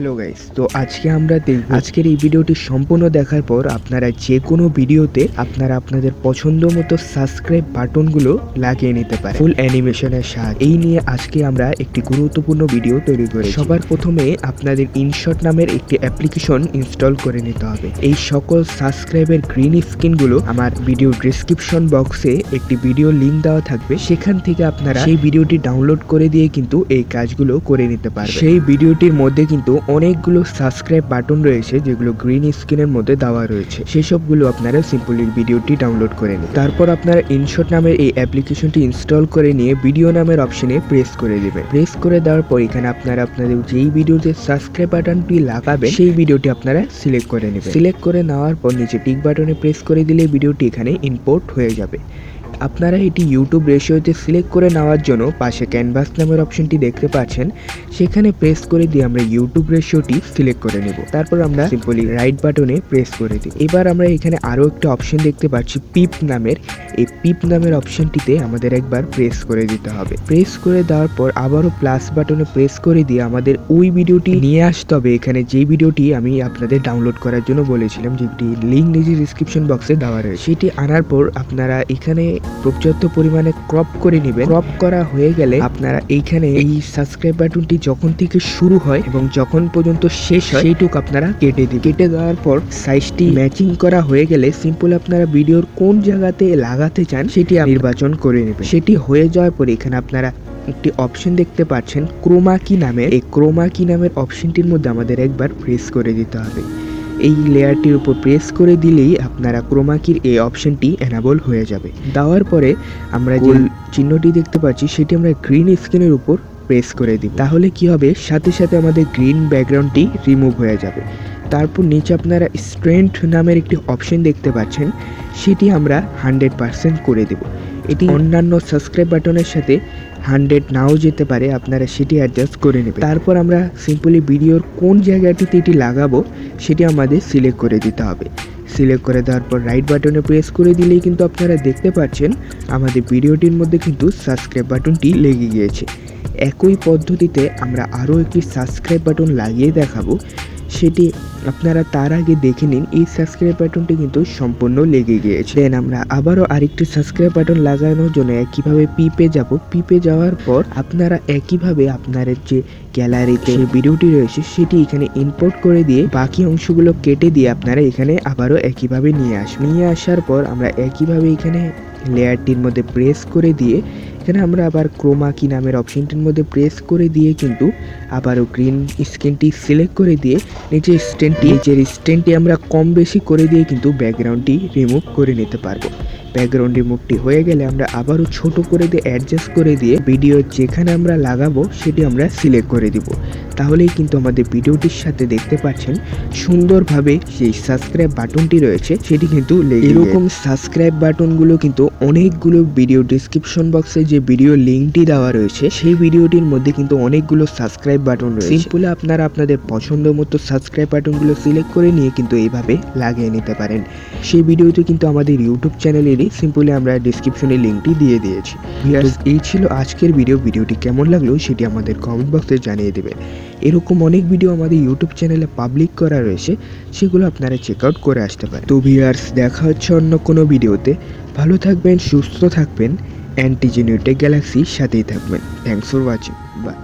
Hello guys, তো আজকে আমরা দেখব আজকের এই ভিডিওটি সম্পূর্ণ দেখার পর আপনারা যে কোনো ভিডিওতে আপনারা আপনাদের পছন্দ মতো সাবস্ক্রাইব বাটনগুলো লাগিয়ে নিতে পারেন ফুল অ্যানিমেশনের সাহায্যে। এই নিয়ে আজকে আমরা একটি গুরুত্বপূর্ণ ভিডিও তৈরি করেছি। সবার প্রথমে আপনাদের ইনশট নামের একটি অ্যাপ্লিকেশন ইনস্টল করে নিতে হবে। এই সকল সাবস্ক্রাইবের গ্রিন স্ক্রিনগুলো আমার ভিডিও ডেসক্রিপশন বক্সে একটি ভিডিও লিংক দেওয়া থাকবে, সেখান থেকে আপনারা সেই ভিডিওটি ডাউনলোড করে দিয়ে কিন্তু এই কাজগুলো করে নিতে পারবেন। সেই ভিডিওটির মধ্যে কিন্তু অনেকগুলো সাবস্ক্রাইব বাটন রয়েছে যেগুলো গ্রিন স্ক্রিনের মধ্যে দেওয়া রয়েছে, সেসবগুলো আপনারা সিম্পলি ভিডিওটি ডাউনলোড করে নিন। তারপর আপনারা ইনশট নামের এই অ্যাপ্লিকেশনটি ইনস্টল করে নিয়ে ভিডিও নামের অপশনে প্রেস করে দিবেন। প্রেস করে দেওয়ার পর এখানে আপনারা আপনাদের যেই ভিডিওতে সাবস্ক্রাইব বাটনটি লাগাবেন সেই ভিডিওটি আপনারা সিলেক্ট করে নেবেন। সিলেক্ট করে নেওয়ার পর নিচে টিক বাটনে প্রেস করে দিলে ভিডিওটি এখানে ইম্পোর্ট হয়ে যাবে। আপনারা এটি ইউটিউব রেশিওতে সিলেক্ট করে নেওয়ার জন্য পাশে ক্যানভাস নামের অপশনটি দেখতে পাচ্ছেন, সেখানে প্রেস করে দিয়ে আমরা ইউটিউব রেশিওটি সিলেক্ট করে নেব। তারপর আমরা সিম্পলি রাইট বাটনে প্রেস করে দিই। এবার আমরা এখানে আরও একটা অপশন দেখতে পাচ্ছি পিপ নামের। এই পিপ নামের অপশনটিতে আমাদের একবার প্রেস করে দিতে হবে। প্রেস করে দেওয়ার পর আবারও প্লাস বাটনে প্রেস করে দিয়ে আমাদের ওই ভিডিওটি নিয়ে আসতে হবে এখানে, যে ভিডিওটি আমি আপনাদের ডাউনলোড করার জন্য বলেছিলাম, যেটি লিঙ্ক নিজের ডিসক্রিপশন বক্সে দেওয়া রয়েছে। সেটি আনার পর আপনারা এখানে পর্যাপ্ত পরিমাণে ক্রপ করে নেবেন। ক্রপ করা হয়ে গেলে আপনারা এইখানে এই সাবস্ক্রাইব বাটনটি যখন থেকে শুরু হয় এবং যখন পর্যন্ত শেষ হয় সেইটুকু আপনারা কেটে দিন। কেটে দেওয়ার পর সাইজটি ম্যাচিং করা হয়ে গেলে সিম্পল আপনারা ভিডিওর কোন জায়গাতে লাগাতে চান সেটি নির্বাচন করে নেবেন। সেটি হয়ে যাওয়ার পর এখানে আপনারা একটি অপশন দেখতে পাচ্ছেন ক্রোমা কি নামের। এই ক্রোমা কি নামের অপশনটির মধ্যে আমাদের একবার প্রেস করে দিতে হবে। এই লেয়ারটির উপর প্রেস করে দিলেই আপনারা ক্রোমা কির এই অপশনটি এনাবল হয়ে যাবে। দেওয়ার পরে আমরা যে চিহ্নটি দেখতে পাচ্ছি সেটি আমরা গ্রিন স্ক্রিনের উপর প্রেস করে দিই। তাহলে কি হবে, সাথে সাথে আমাদের গ্রিন ব্যাকগ্রাউন্ডটি রিমুভ হয়ে যাবে। তারপর নিচে আপনারা স্ট্রেন্থ নামের একটি অপশন দেখতে পাচ্ছেন, সেটি আমরা 100% করে দেব। এটি অন্যান্য সাবস্ক্রাইব বাটনের সাথে 100 নাও যেতে পারে, আপনারা সেটি অ্যাডজাস্ট করে নেবেন। তারপর আমরা সিম্পলি ভিডিওর কোন জায়গাটিতে এটি লাগাবো সেটি আমাদের সিলেক্ট করে দিতে হবে। সিলেক্ট করে দেওয়ার পর রাইট বাটনে প্রেস করে দিলেই কিন্তু আপনারা দেখতে পাচ্ছেন আমাদের ভিডিওটির মধ্যে কিন্তু সাবস্ক্রাইব বাটনটি লেগে গিয়েছে। একই পদ্ধতিতে আমরা আরও একটি সাবস্ক্রাইব বাটন লাগিয়ে দেখাবো, সেটি আপনারা তার আগে দেখে নিন। এই সাবস্ক্রাইব বাটনটি কিন্তু সম্পূর্ণ লেগে গিয়েছে। দেন আমরা আবারও আরেকটি সাবস্ক্রাইব বাটন লাগানোর জন্য একইভাবে পিপে যাব। পিপে যাওয়ার পর আপনারা একইভাবে আপনাদের যে গ্যালারিতে ভিডিওটি রয়েছে সেটি এখানে ইম্পোর্ট করে দিয়ে বাকি অংশগুলো কেটে দিয়ে আপনারা এখানে আবারও একইভাবে নিয়ে আসার পর আমরা একইভাবে এখানে লেয়ারটির মধ্যে প্রেস করে দিয়ে এখানে আমরা আবার ক্রোমা কি নামের অপশনটির মধ্যে প্রেস করে দিয়ে কিন্তু আবারও গ্রিন স্ক্রিনটি সিলেক্ট করে দিয়ে নিচের স্ট্যান্ডটি আমরা কম বেশি করে দিয়ে কিন্তু ব্যাকগ্রাউন্ডটি রিমুভ করে নিতে পারবো। ব্যাকগ্রাউন্ড রিমুভটি হয়ে গেলে আমরা আবারও ছোট করে দিয়ে অ্যাডজাস্ট করে দিয়ে ভিডিও যেখানে আমরা লাগাবো সেটি আমরা সিলেক্ট করে দিব। তাহলেই কিন্তু আমাদের ভিডিওটির সাথে দেখতে পাচ্ছেন সুন্দরভাবে সেই সাবস্ক্রাইব বাটনটি রয়েছে সেটি কিন্তু লেগে। এরকম সাবস্ক্রাইব বাটনগুলো কিন্তু অনেকগুলো ভিডিও ডেসক্রিপশন বক্সে যে ভিডিও লিঙ্কটি দেওয়া রয়েছে সেই ভিডিওটির মধ্যে কিন্তু অনেকগুলো সাবস্ক্রাইব বাটন রয়েছে। সিম্পলি আপনারা আপনাদের পছন্দ মতো সাবস্ক্রাইব বাটনগুলো সিলেক্ট করে নিয়ে কিন্তু এইভাবে লাগিয়ে নিতে পারেন। সেই ভিডিওটি কিন্তু আমাদের ইউটিউব চ্যানেলেরই সিম্পলি আমরা ডেসক্রিপশনে লিঙ্কটি দিয়ে দিয়েছি। এই ছিল আজকের ভিডিওটি কেমন লাগলো সেটি আমাদের কমেন্ট বক্সে জানিয়ে দেবেন। এরকম অনেক ভিডিও আমাদের ইউটিউব চ্যানেলে পাবলিক করা রয়েছে, সেগুলো আপনারা চেক আউট করে আসতে পারেন। তো ভিউয়ার্স, দেখা হচ্ছে অন্য কোনো ভিডিওতে। ভালো থাকবেন, সুস্থ থাকবেন, অ্যান্টিজেনিউ টেক গ্যালাক্সির সাথেই থাকবেন। Thanks for watching, by.